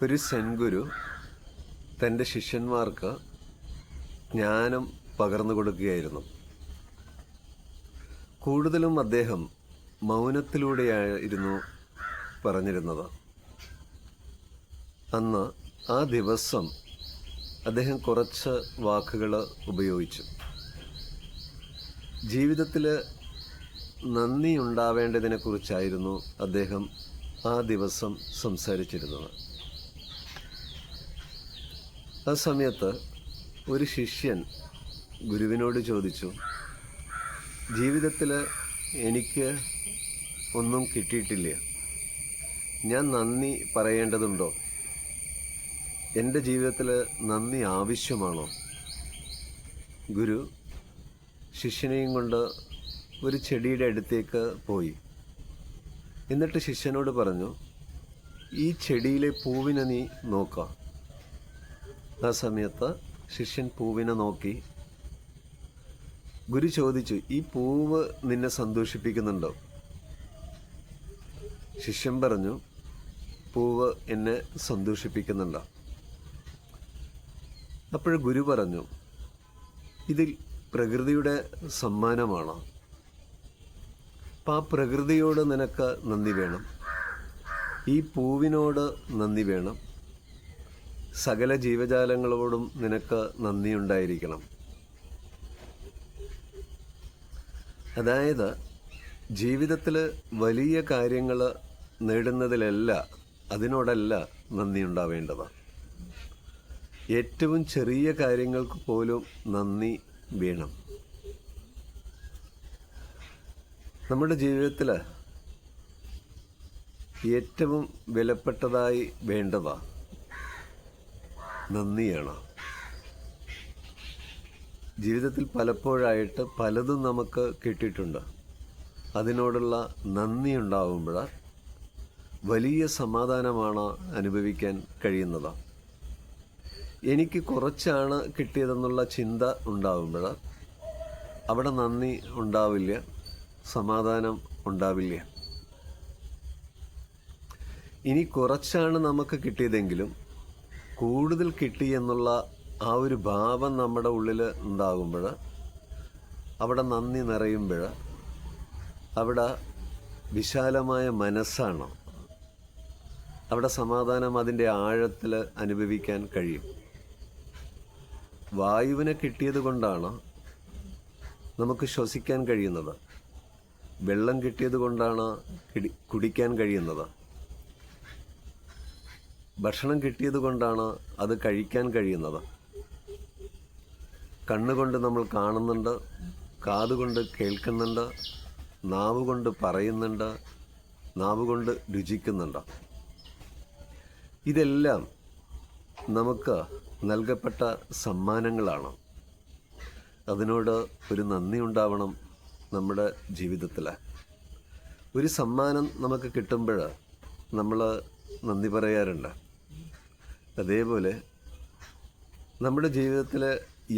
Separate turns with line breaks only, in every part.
ഒരു സെൻഗുരു തൻ്റെ ശിഷ്യന്മാർക്ക് ജ്ഞാനം പകർന്നു കൊടുക്കുകയായിരുന്നു. കൂടുതലും അദ്ദേഹം മൗനത്തിലൂടെയായിരുന്നു പറഞ്ഞിരുന്നത്. അന്ന് ആ ദിവസം അദ്ദേഹം കുറച്ച് വാക്കുകൾ ഉപയോഗിച്ചു. ജീവിതത്തിൽ നന്ദി ഉണ്ടാവേണ്ടതിനെക്കുറിച്ചായിരുന്നു അദ്ദേഹം ആ ദിവസം സംസാരിച്ചിരുന്നത്. ആ സമയത്ത് ഒരു ശിഷ്യൻ ഗുരുവിനോട് ചോദിച്ചു, ജീവിതത്തിൽ എനിക്ക് ഒന്നും കിട്ടിയിട്ടില്ല, ഞാൻ നന്ദി പറയേണ്ടതുണ്ടോ? എൻ്റെ ജീവിതത്തിൽ നന്ദി ആവശ്യമാണോ? ഗുരു ശിഷ്യനെയും കൊണ്ട് ഒരു ചെടിയുടെ അടുത്തേക്ക് പോയി. എന്നിട്ട് ശിഷ്യനോട് പറഞ്ഞു, ഈ ചെടിയിലെ പൂവിനെ നീ നോക്കാം. ആ സമയത്ത് ശിഷ്യൻ പൂവിനെ നോക്കി. ഗുരു ചോദിച്ചു, ഈ പൂവ് നിന്നെ സന്തോഷിപ്പിക്കുന്നുണ്ടോ? ശിഷ്യൻ പറഞ്ഞു, പൂവ് എന്നെ സന്തോഷിപ്പിക്കുന്നുണ്ടോ? അപ്പോൾ ഗുരു പറഞ്ഞു, ഇതിൽ പ്രകൃതിയുടെ സമ്മാനമാണോ? അപ്പം ആ പ്രകൃതിയോട് നിനക്ക് നന്ദി വേണം, ഈ പൂവിനോട് നന്ദി വേണം, സകല ജീവജാലങ്ങളോടും നിനക്ക് നന്ദിയുണ്ടായിരിക്കണം. അതായത് ജീവിതത്തിൽ വലിയ കാര്യങ്ങൾ നേടുന്നതിലല്ല, അതിനോടല്ല നന്ദിയുണ്ടാവേണ്ടത്. ഏറ്റവും ചെറിയ കാര്യങ്ങൾക്ക് പോലും നന്ദി വേണം. നമ്മുടെ ജീവിതത്തിൽ ഏറ്റവും വിലപ്പെട്ടതായി വേണ്ടതാ നന്ദിയാണ്. ജീവിതത്തിൽ പലപ്പോഴായിട്ട് പലതും നമുക്ക് കിട്ടിയിട്ടുണ്ട്. അതിനോടുള്ള നന്ദി ഉണ്ടാവുമ്പോൾ വലിയ സമാധാനമാണ് അനുഭവിക്കാൻ കഴിയുന്നത്. എനിക്ക് കുറച്ചാണ് കിട്ടിയതെന്നുള്ള ചിന്ത ഉണ്ടാവുമ്പോൾ അവിടെ നന്ദി ഉണ്ടാവില്ല, സമാധാനം ഉണ്ടാവില്ല. ഇനി കുറച്ചാണ് നമുക്ക് കിട്ടിയതെങ്കിലും കൂടുതൽ കിട്ടി എന്നുള്ള ആ ഒരു ഭാവം നമ്മുടെ ഉള്ളിൽ ഉണ്ടാകുമ്പോൾ അവിടെ നന്ദി നിറയുമ്പോൾ അവിടെ വിശാലമായ മനസ്സാണ്, അവിടെ സമാധാനം അതിൻ്റെ ആഴത്തിൽ അനുഭവിക്കാൻ കഴിയും. വായുവിനെ കിട്ടിയത് കൊണ്ടാണ് നമുക്ക് ശ്വസിക്കാൻ കഴിയുന്നത്. വെള്ളം കിട്ടിയത് കൊണ്ടാണ് കുടിക്കാൻ കഴിയുന്നത്. ഭക്ഷണം കിട്ടിയത് കൊണ്ടാണ് അത് കഴിക്കാൻ കഴിയുന്നത്. കണ്ണുകൊണ്ട് നമ്മൾ കാണുന്നുണ്ട്, കാതുകൊണ്ട് കേൾക്കുന്നുണ്ട്, നാവ് കൊണ്ട് പറയുന്നുണ്ട്, നാവ് കൊണ്ട് രുചിക്കുന്നുണ്ട്. ഇതെല്ലാം നമുക്ക് നൽകപ്പെട്ട സമ്മാനങ്ങളാണ്. അതിനോട് ഒരു നന്ദി ഉണ്ടാവണം നമ്മുടെ ജീവിതത്തിൽ. ഒരു സമ്മാനം നമുക്ക് കിട്ടുമ്പോൾ നമ്മൾ നന്ദി പറയാറുണ്ട്. അതേപോലെ നമ്മുടെ ജീവിതത്തിൽ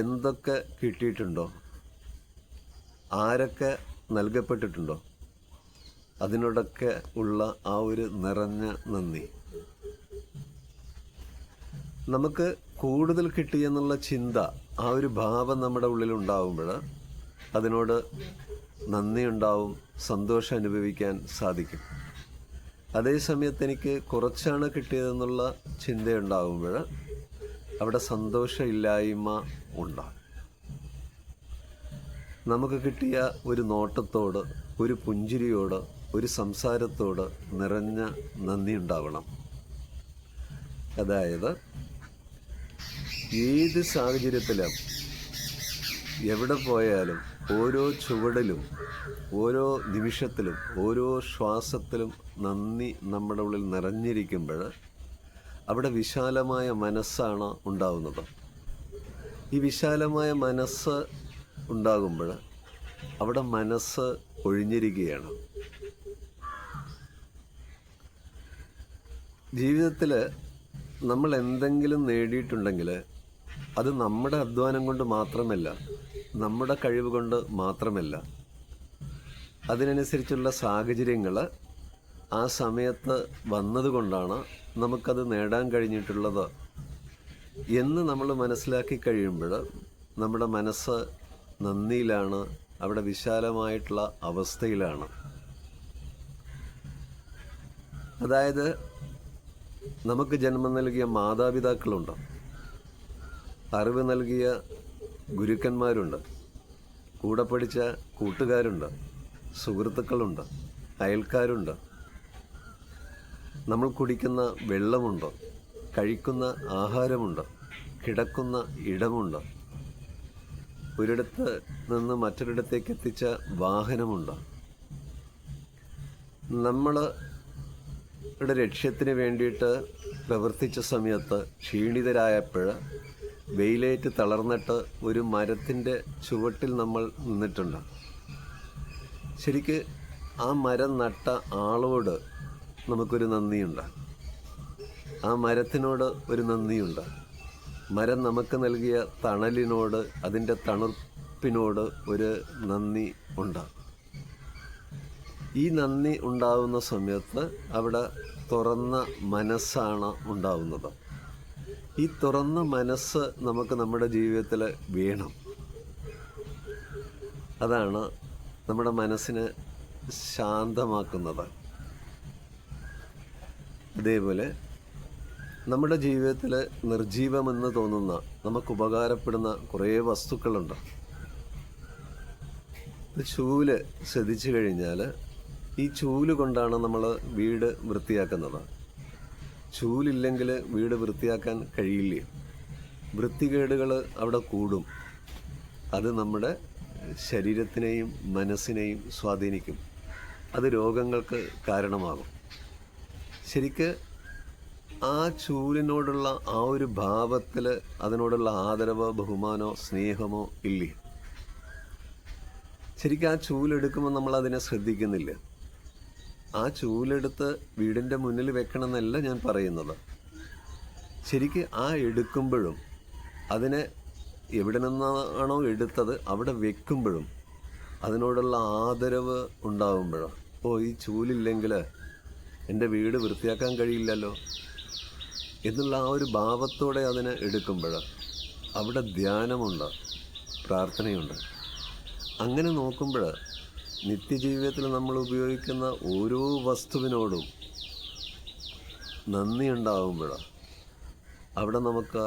എന്തൊക്കെ കിട്ടിയിട്ടുണ്ടോ, ആരൊക്കെ നൽകപ്പെട്ടിട്ടുണ്ടോ, അതിനോടൊക്കെ ഉള്ള ആ ഒരു നിറഞ്ഞ നന്ദി. നമുക്ക് കൂടുതൽ കിട്ടിയെന്നുള്ള ചിന്ത, ആ ഒരു ഭാവം നമ്മുടെ ഉള്ളിലുണ്ടാവുമ്പോൾ അതിനോട് നന്ദി ഉണ്ടാവും, സന്തോഷം അനുഭവിക്കാൻ സാധിക്കും. അതേസമയത്ത് എനിക്ക് കുറച്ചാണ് കിട്ടിയതെന്നുള്ള ചിന്തയുണ്ടാകുമ്പോൾ അവിടെ സന്തോഷമില്ലായ്മ ഉണ്ടാകും. നമുക്ക് കിട്ടിയ ഒരു നോട്ടത്തോട്, ഒരു പുഞ്ചിരിയോട്, ഒരു സംസാരത്തോട് നിറഞ്ഞ നന്ദി ഉണ്ടാവണം. അതായത് ഏത് സാഹചര്യത്തിലും എവിടെ പോയാലും ഓരോ ചുവടിലും ഓരോ നിമിഷത്തിലും ഓരോ ശ്വാസത്തിലും നന്ദി നമ്മുടെ ഉള്ളിൽ നിറഞ്ഞിരിക്കുമ്പോൾ അവിടെ വിശാലമായ മനസ്സാണ് ഉണ്ടാകുന്നത്. ഈ വിശാലമായ മനസ്സ് ഉണ്ടാകുമ്പോൾ അവിടെ മനസ്സ് ഒഴിഞ്ഞിരിക്കുകയാണ്. ജീവിതത്തിൽ നമ്മൾ എന്തെങ്കിലും നേടിയിട്ടുണ്ടെങ്കിൽ അത് നമ്മുടെ അധ്വാനം കൊണ്ട് മാത്രമല്ല, നമ്മുടെ കഴിവ് കൊണ്ട് മാത്രമല്ല, അതിനനുസരിച്ചുള്ള സാഹചര്യങ്ങൾ ആ സമയത്ത് വന്നതുകൊണ്ടാണ് നമുക്കത് നേടാൻ കഴിഞ്ഞിട്ടുള്ളത് എന്ന് നമ്മൾ മനസ്സിലാക്കി കഴിയുമ്പോൾ നമ്മുടെ മനസ്സ് നന്ദിയിലാണ്, അവിടെ വിശാലമായിട്ടുള്ള അവസ്ഥയിലാണ്. അതായത് നമുക്ക് ജന്മം നൽകിയ മാതാപിതാക്കളുണ്ട്, അറിവ് നൽകിയ ഗുരുക്കന്മാരുണ്ട്, കൂടെ പഠിച്ച കൂട്ടുകാരുണ്ട്, സുഹൃത്തുക്കളുണ്ട്, അയൽക്കാരുണ്ട്, നമ്മൾ കുടിക്കുന്ന വെള്ളമുണ്ട്, കഴിക്കുന്ന ആഹാരമുണ്ട്, കിടക്കുന്ന ഇടമുണ്ട്, ഒരിടത്ത് നിന്ന് മറ്റൊരിടത്തേക്ക് എത്തിച്ച വാഹനമുണ്ട്. നമ്മളുടെ ലക്ഷ്യത്തിന് വേണ്ടിയിട്ട് പ്രവർത്തിച്ച സമയത്ത് ക്ഷീണിതരായപ്പോൾ വെയിലേറ്റ് തളർന്നിട്ട് ഒരു മരത്തിൻ്റെ ചുവട്ടിൽ നമ്മൾ നിന്നിട്ടുണ്ട്. ശരിക്ക് ആ മരം നട്ട ആളോട് നമുക്കൊരു നന്ദിയുണ്ട്, ആ മരത്തിനോട് ഒരു നന്ദിയുണ്ട്. മരം നമുക്ക് നൽകിയ തണലിനോട്, അതിൻ്റെ തണുപ്പിനോട് ഒരു നന്ദി ഉണ്ട്. ഈ നന്ദി ഉണ്ടാവുന്ന സമയത്ത് അവിടെ തുറന്ന മനസ്സാണ് ഉണ്ടാവുന്നത്. ഈ തുറന്ന മനസ്സ് നമുക്ക് നമ്മുടെ ജീവിതത്തിൽ വേണം. അതാണ് നമ്മുടെ മനസ്സിനെ ശാന്തമാക്കുന്നത്. അതേപോലെ നമ്മുടെ ജീവിതത്തിൽ നിർജീവമെന്ന് തോന്നുന്ന, നമുക്ക് ഉപകാരപ്പെടുന്ന കുറേ വസ്തുക്കളുണ്ട്. ചൂല് ശ്രദ്ധിച്ചു കഴിഞ്ഞാൽ ഈ ചൂല് കൊണ്ടാണ് നമ്മൾ വീട് വൃത്തിയാക്കുന്നത്. ചൂലില്ലെങ്കിൽ വീട് വൃത്തിയാക്കാൻ കഴിയില്ല. വൃത്തികേടുകൾ അവിടെ കൂടും. അത് നമ്മുടെ ശരീരത്തിനെയും മനസ്സിനെയും സ്വാധീനിക്കും. അത് രോഗങ്ങൾക്ക് കാരണമാകും. ശരിക്ക് ആ ചൂലിനോടുള്ള ആ ഒരു ഭാവത്തിൽ അതിനോടുള്ള ആദരവോ ബഹുമാനമോ സ്നേഹമോ ഇല്ല. ശരിക്കും ആ ചൂലെടുക്കുമ്പോൾ നമ്മൾ അതിനെ ശ്രദ്ധിക്കുന്നില്ല. ആ ചൂലെടുത്ത് വീടിൻ്റെ മുന്നിൽ വെക്കണമെന്നല്ല ഞാൻ പറയുന്നത്. ശരിക്ക് ആ എടുക്കുമ്പോഴും അതിനെ എവിടെ നിന്നാണോ എടുത്തത് അവിടെ വെക്കുമ്പോഴും അതിനോടുള്ള ആദരവ് ഉണ്ടാകുമ്പോഴും, ഈ ചൂലില്ലെങ്കിൽ എൻ്റെ വീട് വൃത്തിയാക്കാൻ കഴിയില്ലല്ലോ എന്നുള്ള ആ ഒരു ഭാവത്തോടെ അതിനെ എടുക്കുമ്പോൾ അവിടെ ധ്യാനമുണ്ട്, പ്രാർത്ഥനയുണ്ട്. അങ്ങനെ നോക്കുമ്പോൾ നിത്യജീവിതത്തിൽ നമ്മൾ ഉപയോഗിക്കുന്ന ഓരോ വസ്തുവിനോടും നന്ദി ഉണ്ടാകുമ്പോൾ അവിടെ നമുക്ക്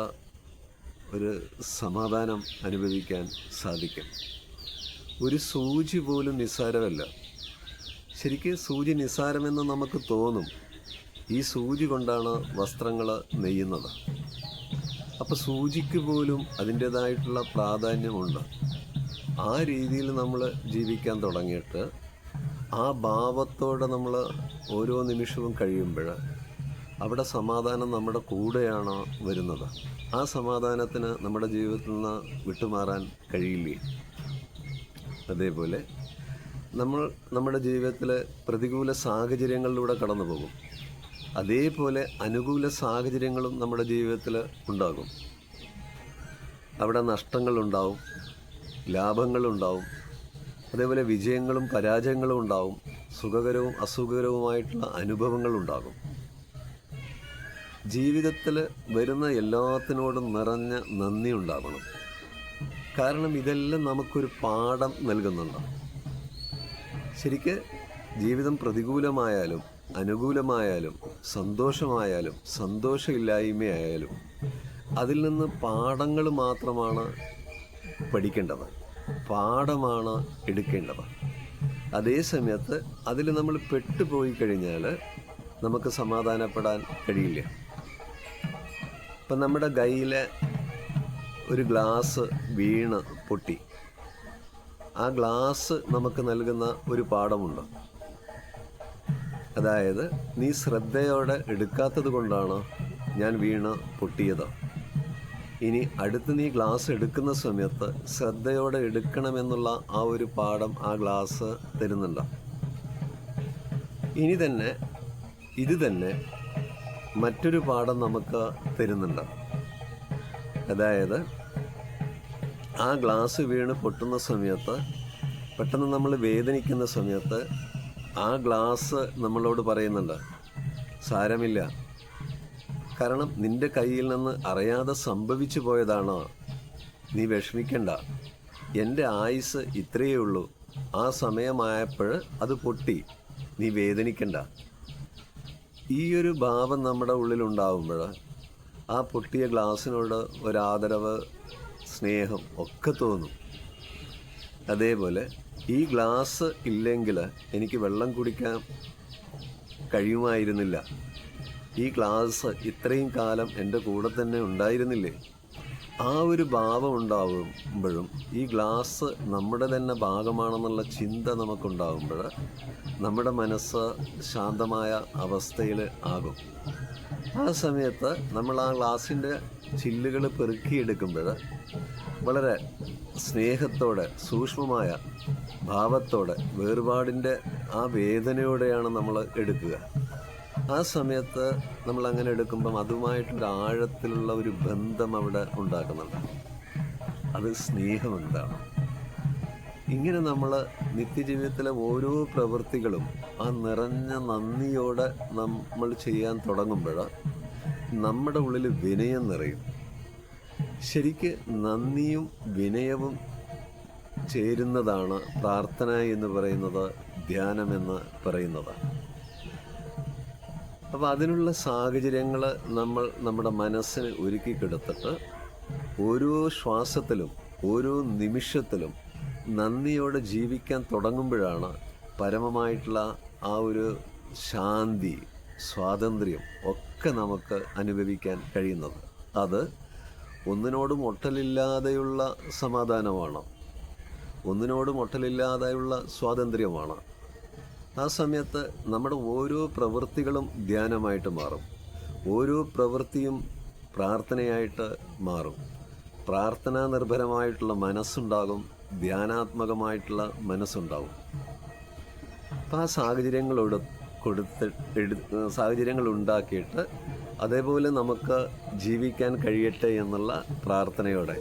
ഒരു സമാധാനം അനുഭവിക്കാൻ സാധിക്കും. ഒരു സൂചി പോലും നിസ്സാരമല്ല. ശരിക്കും സൂചി നിസ്സാരമെന്ന് നമുക്ക് തോന്നും. ഈ സൂചി കൊണ്ടാണ് വസ്ത്രങ്ങൾ നെയ്യുന്നത്. അപ്പോൾ സൂചിക്ക് പോലും അതിൻ്റേതായിട്ടുള്ള പ്രാധാന്യമുണ്ട്. ആ രീതിയിൽ നമ്മൾ ജീവിക്കാൻ തുടങ്ങിയിട്ട് ആ ഭാവത്തോടെ നമ്മൾ ഓരോ നിമിഷവും കഴിയുമ്പോൾ അവിടെ സമാധാനം നമ്മുടെ കൂടെയാണ് വരുന്നത്. ആ സമാധാനത്തിന് നമ്മുടെ ജീവിതത്തിൽ നിന്ന് വിട്ടുമാറാൻ കഴിയില്ലേ. അതേപോലെ നമ്മൾ നമ്മുടെ ജീവിതത്തിൽ പ്രതികൂല സാഹചര്യങ്ങളിലൂടെ കടന്നു പോകും. അതേപോലെ അനുകൂല സാഹചര്യങ്ങളും നമ്മുടെ ജീവിതത്തിൽ ഉണ്ടാകും. അവിടെ നഷ്ടങ്ങളുണ്ടാവും, ലാഭങ്ങളുണ്ടാവും, അതേപോലെ വിജയങ്ങളും പരാജയങ്ങളും ഉണ്ടാവും, സുഖകരവും അസുഖകരവുമായിട്ടുള്ള അനുഭവങ്ങളുണ്ടാകും. ജീവിതത്തിൽ വരുന്ന എല്ലാത്തിനോടും നിറഞ്ഞ നന്ദി ഉണ്ടാകണം. കാരണം ഇതെല്ലാം നമുക്കൊരു പാഠം നൽകുന്നുണ്ട്. ശരിക്ക് ജീവിതം പ്രതികൂലമായാലും അനുകൂലമായാലും സന്തോഷമായാലും സന്തോഷമില്ലായ്മയായാലും അതിൽ നിന്ന് പാഠങ്ങൾ മാത്രമാണ് പഠിക്കേണ്ടത്, പാഠമാണ് എടുക്കേണ്ടത്. അതേ സമയത്ത് അതിൽ നമ്മൾ പെട്ടുപോയി കഴിഞ്ഞാൽ നമുക്ക് സമാധാനപ്പെടാൻ കഴിയില്ല. ഇപ്പം നമ്മുടെ കയ്യിലെ ഒരു ഗ്ലാസ് വീണ് പൊട്ടി. ആ ഗ്ലാസ് നമുക്ക് നൽകുന്ന ഒരു പാഠമുണ്ട്. അതായത് നീ ശ്രദ്ധയോടെ എടുക്കാത്തത് കൊണ്ടാണ് ഞാൻ വീണ് പൊട്ടിയത്. ഇനി അടുത്ത് നീ ഗ്ലാസ് എടുക്കുന്ന സമയത്ത് ശ്രദ്ധയോടെ എടുക്കണമെന്നുള്ള ആ ഒരു പാഠം ആ ഗ്ലാസ് തരുന്നുണ്ട്. ഇത് തന്നെ മറ്റൊരു പാഠം നമുക്ക് തരുന്നുണ്ട്. അതായത് ആ ഗ്ലാസ് വീണ് പൊട്ടുന്ന സമയത്ത് പെട്ടെന്ന് നമ്മൾ വേദനിക്കുന്ന സമയത്ത് ആ ഗ്ലാസ് നമ്മളോട് പറയുന്നുണ്ട്, സാരമില്ല, കാരണം നിന്റെ കയ്യിൽ നിന്ന് അറിയാതെ സംഭവിച്ചു പോയതാണ്, നീ വിഷമിക്കണ്ട, എൻ്റെ ആയുസ് ഇത്രയേ ഉള്ളൂ, ആ സമയമായപ്പോൾ അത് പൊട്ടി, നീ വേദനിക്കണ്ട. ഈ ഒരു ഭാവം നമ്മുടെ ഉള്ളിലുണ്ടാവുമ്പോൾ ആ പൊട്ടിയ ഗ്ലാസ്സിനോട് ഒരാദരവ്, സ്നേഹം ഒക്കെ തോന്നും. അതേപോലെ ഈ ഗ്ലാസ് ഇല്ലെങ്കിൽ എനിക്ക് വെള്ളം കുടിക്കാൻ കഴിയുമായിരുന്നില്ല, ഈ ഗ്ലാസ് ഇത്രയും കാലം എൻ്റെ കൂടെ തന്നെ ഉണ്ടായിരുന്നില്ലേ. ആ ഒരു ഭാവം ഉണ്ടാവുമ്പോഴും ഈ ഗ്ലാസ് നമ്മുടെ തന്നെ ഭാഗമാണെന്നുള്ള ചിന്ത നമുക്കുണ്ടാകുമ്പോൾ നമ്മുടെ മനസ്സ് ശാന്തമായ അവസ്ഥയിൽ ആകും. ആ സമയത്ത് നമ്മൾ ആ ഗ്ലാസിൻ്റെ ചില്ലുകൾ പെറുക്കിയെടുക്കുമ്പോൾ വളരെ സ്നേഹത്തോടെ, സൂക്ഷ്മമായ ഭാവത്തോടെ, വേർപാടിൻ്റെ ആ വേദനയോടെയാണ് നമ്മൾ എടുക്കുക. ആ സമയത്ത് നമ്മൾ അങ്ങനെ എടുക്കുമ്പം അതുമായിട്ടൊരു ആഴത്തിലുള്ള ഒരു ബന്ധം അവിടെ ഉണ്ടാക്കുന്നുണ്ട്. അത് സ്നേഹം എന്താണ്. ഇങ്ങനെ നമ്മൾ നിത്യജീവിതത്തിലെ ഓരോ പ്രവൃത്തികളും ആ നിറഞ്ഞ നന്ദിയോടെ നമ്മൾ ചെയ്യാൻ തുടങ്ങുമ്പോൾ നമ്മുടെ ഉള്ളിൽ വിനയം നിറയും. ശരിക്ക് നന്ദിയും വിനയവും ചേരുന്നതാണ് പ്രാർത്ഥന എന്ന് പറയുന്നത്, ധ്യാനമെന്ന് പറയുന്നത്. അപ്പോൾ അതിനുള്ള സാഹചര്യങ്ങൾ നമ്മൾ നമ്മുടെ മനസ്സിന് ഒരുക്കിക്കെടുത്തിട്ട് ഓരോ ശ്വാസത്തിലും ഓരോ നിമിഷത്തിലും നന്ദിയോടെ ജീവിക്കാൻ തുടങ്ങുമ്പോഴാണ് പരമമായിട്ടുള്ള ആ ഒരു ശാന്തി, സ്വാതന്ത്ര്യം ഒക്കെ നമുക്ക് അനുഭവിക്കാൻ കഴിയുന്നത്. അത് ഒന്നിനോടും ഒട്ടലില്ലാതെയുള്ള സമാധാനമാണ്, ഒന്നിനോടും ഒട്ടലില്ലാതെയുള്ള സ്വാതന്ത്ര്യമാണ്. ആ സമയത്ത് നമ്മുടെ ഓരോ പ്രവൃത്തികളും ധ്യാനമായിട്ട് മാറും, ഓരോ പ്രവൃത്തിയും പ്രാർത്ഥനയായിട്ട് മാറും. പ്രാർത്ഥനാ നിർഭരമായിട്ടുള്ള മനസ്സുണ്ടാകും, ധ്യാനാത്മകമായിട്ടുള്ള മനസ്സുണ്ടാകും. അപ്പം ആ സാഹചര്യങ്ങൾ ഉണ്ടാക്കിയിട്ട് അതേപോലെ നമുക്ക് ജീവിക്കാൻ കഴിയട്ടെ എന്നുള്ള പ്രാർത്ഥനയോടെ